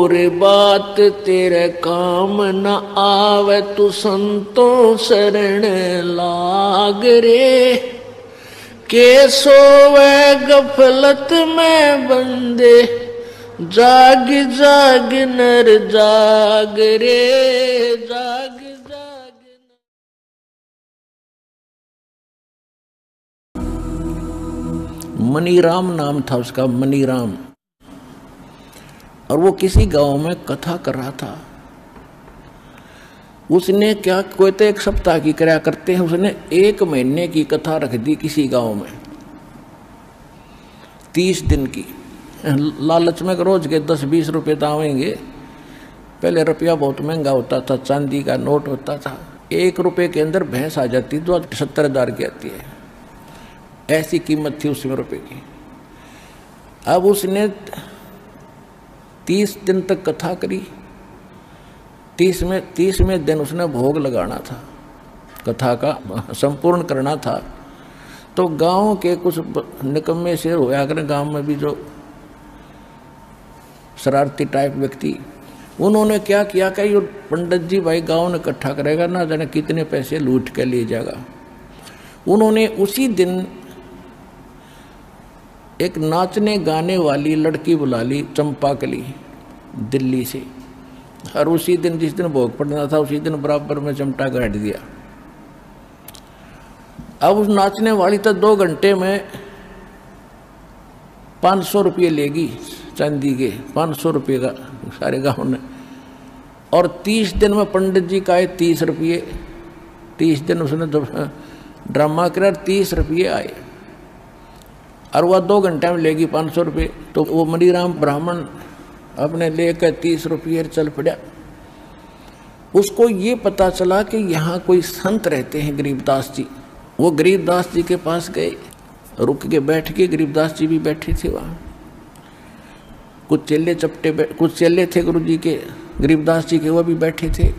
और बात तेरे काम न आवे, तू संतों शरण लाग रे। के सोवे गफलत में बंदे, जाग जाग नर जाग रे, जाग जाग। मनीराम नाम था उसका, मनीराम। और वो किसी गांव में कथा कर रहा था। उसने क्या, कोई तो एक सप्ताह की कराया करते हैं, उसने 1 महीने की कथा रख दी किसी गांव में, 30 दिन की। लालच में रोज के 10-20 रुपये तो आवेंगे। पहले रुपया बहुत महंगा होता था, चांदी का नोट होता था। 1 रुपये के अंदर भैंस आ जाती तो 70,000 की आती है, ऐसी कीमत थी उसमें रुपये की। अब उसने 30 दिन तक कथा करी। 30वें दिन उसने भोग लगाना था, कथा का संपूर्ण करना था। तो गांव के कुछ निकम्मे से होया करें, गांव में भी जो शरारती टाइप व्यक्ति, उन्होंने क्या किया कि ये पंडित जी भाई गांव ने इकट्ठा करेगा, ना जाने कितने पैसे लूट के ले जाएगा। उन्होंने उसी दिन एक नाचने गाने वाली लड़की बुला ली, चंपाकली, दिल्ली से। और उसी दिन जिस दिन भोग पड़ना था उसी दिन बराबर में चिमटा गाड़ दिया। अब उस नाचने वाली तो 2 घंटे में 500 रुपये लेगी, चांदी के 500 रुपये का सारे गांव ने। और 30 दिन में पंडित जी का आए 30 रुपये। 30 दिन उसने ड्रामा करा, 30 रुपये आए। और वह 2 घंटे में लेगी 500 रुपये। तो वो मनीराम ब्राह्मण अपने लेकर 30 रुपये चल पड़ा। उसको ये पता चला कि यहाँ कोई संत रहते हैं, गरीबदास जी। वो गरीबदास जी के पास गए, रुक के बैठ के, गरीबदास जी भी बैठे थे वहाँ। कुछ चेले थे गुरु जी के, गरीबदास जी के, वो भी बैठे थे।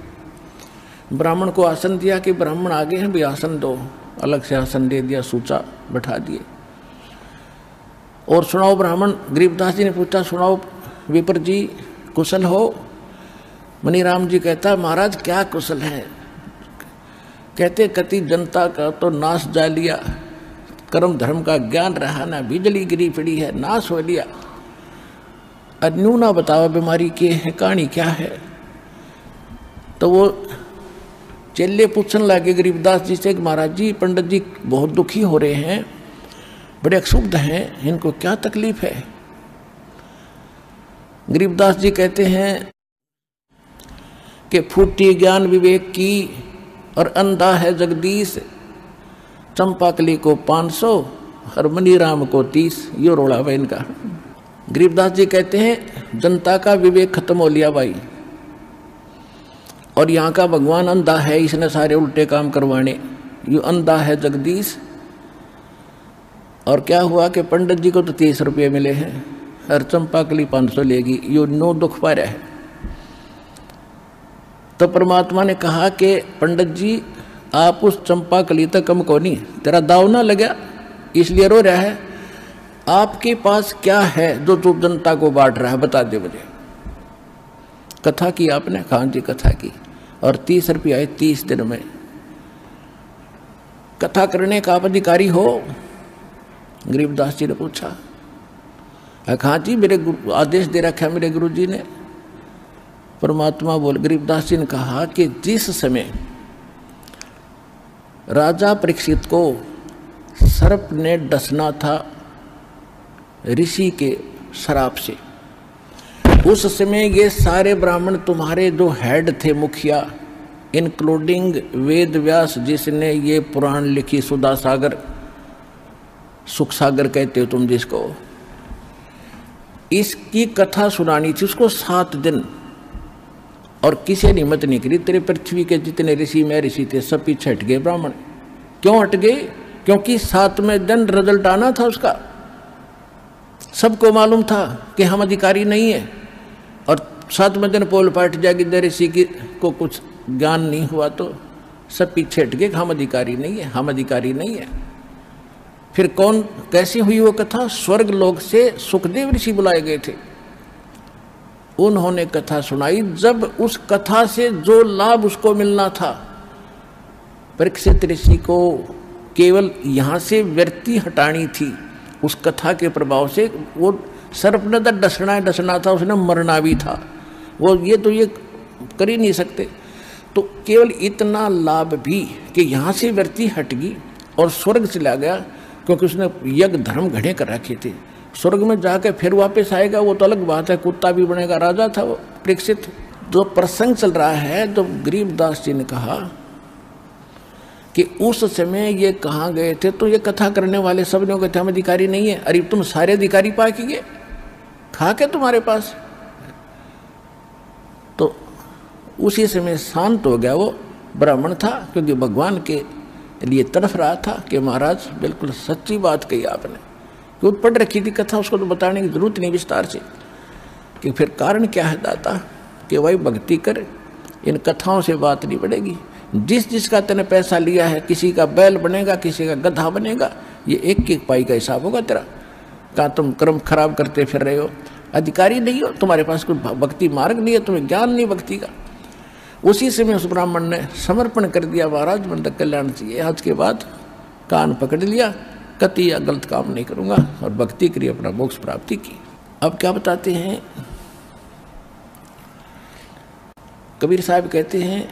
ब्राह्मण को आसन दिया कि ब्राह्मण आगे हैं भी आसन दो, अलग से आसन दे दिया, सूचा बैठा दिए। और सुनाओ ब्राह्मण, गरीबदास जी ने पूछा, सुनाओ विपर जी, कुशल हो? मनीराम जी कहता, महाराज क्या कुशल है? कहते, कति जनता का तो नाश जा लिया, कर्म धर्म का ज्ञान रहा ना, बिजली गिरी पड़ी है, नाश हो लिया। अन्यू ना बताओ बीमारी की है, कहानी क्या है? तो वो चेले पूछने लगे गरीबदास जी से, महाराज जी पंडित जी बहुत दुखी हो रहे हैं, बड़े अक्षुब्ध हैं, इनको क्या तकलीफ है? गरीबदास जी कहते हैं कि फूटी ज्ञान विवेक की और अंधा है जगदीश, चंपाकली को 500 और मनीराम को 30, यो रोड़ा भाई इनका। गरीबदास जी कहते हैं जनता का विवेक खत्म हो लिया भाई, और यहाँ का भगवान अंधा है, इसने सारे उल्टे काम करवाने, यो अंधा है जगदीश। और क्या हुआ कि पंडित जी को तो 30 रुपये मिले हैं और चंपाकली 500 लेगी, यो 9 दुख पा रहा है। तो परमात्मा ने कहा कि पंडित जी आप उस चंपाकली तक कम को नहीं, तेरा दाव ना लगा इसलिए रो रहा है। आपके पास क्या है जो तू जनता को बांट रहा है, बता दे मुझे। कथा की आपने? खान जी कथा की, और 30 रुपये आए 30 दिन में। कथा करने का आप अधिकारी हो? गरीबदास जी ने पूछा। हाँ जी, मेरे आदेश दे रखा है मेरे गुरु जी ने। परमात्मा बोल, गरीबदास जी ने कहा कि जिस समय राजा परीक्षित को सर्प ने डसना था ऋषि के श्राप से, उस समय ये सारे ब्राह्मण तुम्हारे जो हेड थे, मुखिया, इंक्लूडिंग वेद व्यास जिसने ये पुराण लिखी, सुधा सागर, सुख सागर कहते हो तुम जिसको, इसकी कथा सुनानी थी उसको 7 दिन। और किसी ने हिम्मत नहीं करी। तेरे पृथ्वी के जितने ऋषि में ऋषि थे सब पीछे हट गए ब्राह्मण। क्यों हट गए? क्योंकि 7वें दिन रिजल्ट आना था उसका। सबको मालूम था कि हम अधिकारी नहीं है, और 7वें दिन पोल पाट जाएगी, ऋषि को कुछ ज्ञान नहीं हुआ तो सब पीछे हट गए, हम अधिकारी नहीं है, हम अधिकारी नहीं है। फिर कौन, कैसी हुई वो कथा? स्वर्ग लोक से सुखदेव ऋषि बुलाए गए थे। उन्होंने कथा सुनाई। जब उस कथा से जो लाभ उसको मिलना था, परीक्षित ऋषि को केवल यहाँ से वृत्ति हटानी थी उस कथा के प्रभाव से। वो सर्प ने तो डसना था, उसने मरना भी था, वो ये कर ही नहीं सकते। तो केवल इतना लाभ भी कि यहाँ से वृत्ति हट गई और स्वर्ग चला गया, क्योंकि उसने यज्ञ धर्म घड़े कर रखे थे। स्वर्ग में जाकर फिर वापस आएगा वो तो अलग बात है, कुत्ता भी बनेगा, राजा था वो परीक्षित। जो प्रसंग चल रहा है, तो गरीबदास जी ने कहा कि उस समय ये कहाँ गए थे, तो ये कथा करने वाले सब लोग कहते हम अधिकारी नहीं है। अरे तुम सारे अधिकारी पा के गए, खा के तुम्हारे पास। तो उसी समय शांत हो गया। वो ब्राह्मण था, क्योंकि भगवान के लिए तड़फ रहा था कि महाराज बिल्कुल सच्ची बात कही आपने, क्योंकि पढ़ रखी थी कथा, उसको तो बताने की जरूरत नहीं विस्तार से कि फिर कारण क्या है दाता, कि भाई भक्ति कर, इन कथाओं से बात नहीं बढ़ेगी। जिसका तेने पैसा लिया है, किसी का बैल बनेगा, किसी का गधा बनेगा, ये एक एक पाई का हिसाब होगा तेरा। कहाँ तुम कर्म खराब करते फिर रहे हो, अधिकारी नहीं हो, तुम्हारे पास कोई भक्ति मार्ग नहीं है, तुम्हें ज्ञान नहीं भक्ति का। उसी समय उस ब्राह्मण ने समर्पण कर दिया, महाराज मन तक कल्याण चाहिए, आज के बाद कान पकड़ लिया, कति या गलत काम नहीं करूंगा, और भक्ति करी, अपना मोक्ष प्राप्ति की। अब क्या बताते हैं कबीर साहब, कहते हैं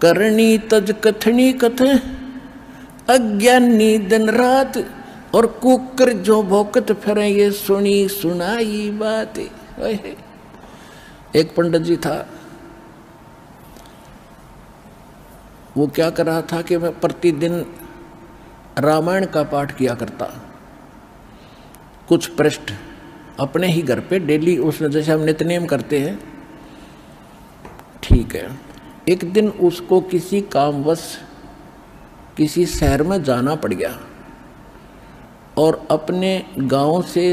करनी तज कथनी कथ अज्ञानी दिन रात, और कुकर जो भोकत फिरे ये सुनी सुनाई बात। एक पंडित जी था, वो क्या कर रहा था कि मैं प्रतिदिन रामायण का पाठ किया करता, कुछ पृष्ठ अपने ही घर पे डेली, उसने जैसे हम नित्यनेम करते हैं, ठीक है। एक दिन उसको किसी कामवश किसी शहर में जाना पड़ गया, और अपने गांव से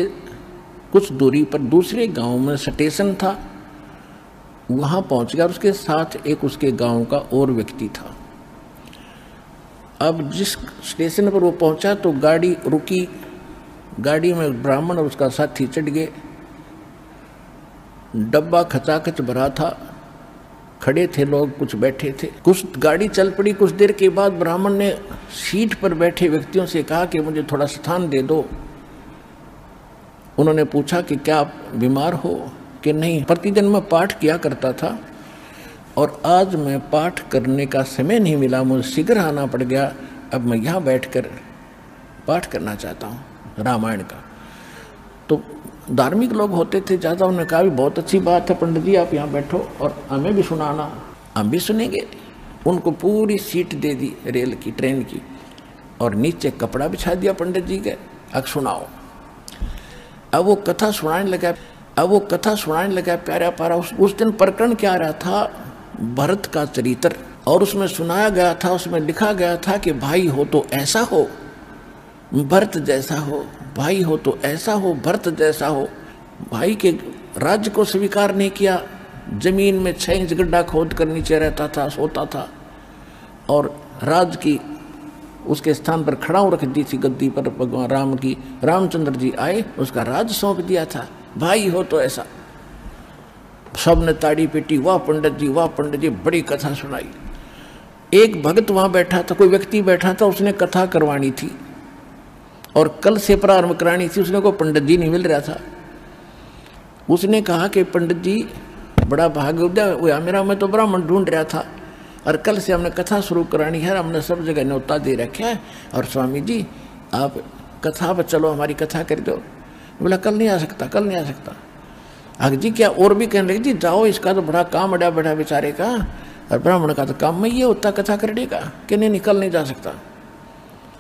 कुछ दूरी पर दूसरे गांव में स्टेशन था, वहाँ पहुँच गया। उसके साथ एक उसके गांव का और व्यक्ति था। अब जिस स्टेशन पर वो पहुँचा तो गाड़ी रुकी, गाड़ी में ब्राह्मण और उसका साथी चढ़ गए। डब्बा खचाखच भरा था, खड़े थे लोग, कुछ बैठे थे। कुछ गाड़ी चल पड़ी। कुछ देर के बाद ब्राह्मण ने सीट पर बैठे व्यक्तियों से कहा कि मुझे थोड़ा स्थान दे दो। उन्होंने पूछा कि क्या आप बीमार हो कि नहीं। प्रतिदिन मैं पाठ किया करता था, और आज मैं पाठ करने का समय नहीं मिला, मुझे शीघ्र आना पड़ गया, अब मैं यहाँ बैठकर पाठ करना चाहता हूँ रामायण का। तो धार्मिक लोग होते थे ज़्यादा, उन्होंने कहा भी बहुत अच्छी बात है पंडित जी, आप यहाँ बैठो और हमें भी सुनाना, हम भी सुनेंगे। उनको पूरी सीट दे दी रेल की, ट्रेन की, और नीचे कपड़ा बिछा दिया पंडित जी के, अब सुनाओ। अब वो कथा सुनाने लगा, प्यारा प्यारा। उस दिन प्रकरण क्या रहा था, भरत का चरित्र, और उसमें सुनाया गया था, उसमें लिखा गया था कि भाई हो तो ऐसा हो, भरत जैसा हो, भाई हो तो ऐसा हो, भरत जैसा हो। भाई के राज्य को स्वीकार नहीं किया, जमीन में 6 इंच गड्ढा खोद कर नीचे रहता था, सोता था, और राज की उसके स्थान पर खड़ाऊ रख दी थी गद्दी पर भगवान राम की। रामचंद्र जी आए, उसका राज सौंप दिया था, भाई हो तो ऐसा। सब ने ताड़ी पीटी, वाह पंडित जी, वाह पंडित जी, बड़ी कथा सुनाई। एक भक्त वहां बैठा था, कोई व्यक्ति बैठा था, उसने कथा करवानी थी और कल से प्रारंभ करानी थी, उसने को पंडित जी नहीं मिल रहा था। उसने कहा कि पंडित जी बड़ा भाग्योदय हुआ मेरा, मैं तो ब्राह्मण ढूंढ रहा था और कल से हमने कथा शुरू करानी है, हमने सब जगह न्योता दे रखा है, और स्वामी जी आप कथा पर चलो, हमारी कथा कर दो। बोला कल नहीं आ सकता, कल नहीं आ सकता। आग जी क्या, और भी कहने लगे जी जाओ, इसका तो बड़ा काम अड़ा बैठा बेचारे का, और ब्राह्मण का तो काम में ये होता कथा करने का, कि नहीं निकल नहीं जा सकता।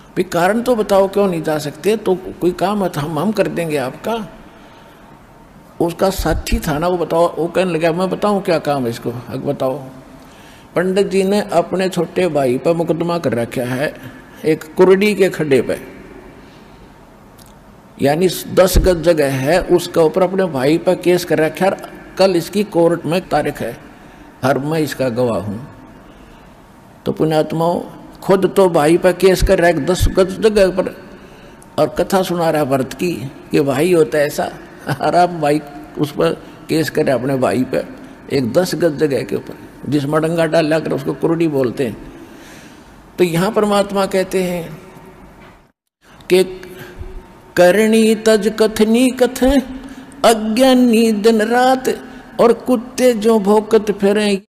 भाई कारण तो बताओ क्यों नहीं जा सकते, तो कोई काम है तो हम कर देंगे आपका। उसका साथी था ना, वो बताओ, वो कहने लगा मैं बताऊं क्या काम है इसको, अब बताओ। पंडित जी ने अपने छोटे भाई पर मुकदमा कर रखा है एक कुरडी के खड्डे पे, यानी 10 गज जगह है, उसका ऊपर अपने भाई पर केस कर रखा है। कल इसकी कोर्ट में तारीख है और मैं इसका गवाह हूं। तो पुण्यात्माओं, खुद तो भाई पर केस कर रहा है 10 गज जगह पर, और कथा सुना रहा है भरत की कि भाई होता है ऐसा, और आप भाई उस पर केस करे अपने भाई पे, एक 10 गज जगह के ऊपर, जिस मडंगा डाला कर उसको कुरडी बोलते हैं। तो यहां परमात्मा कहते हैं कि करणी तज कथनी कथ, अज्ञानी दिन रात, और कुत्ते जो भौंकत फिरें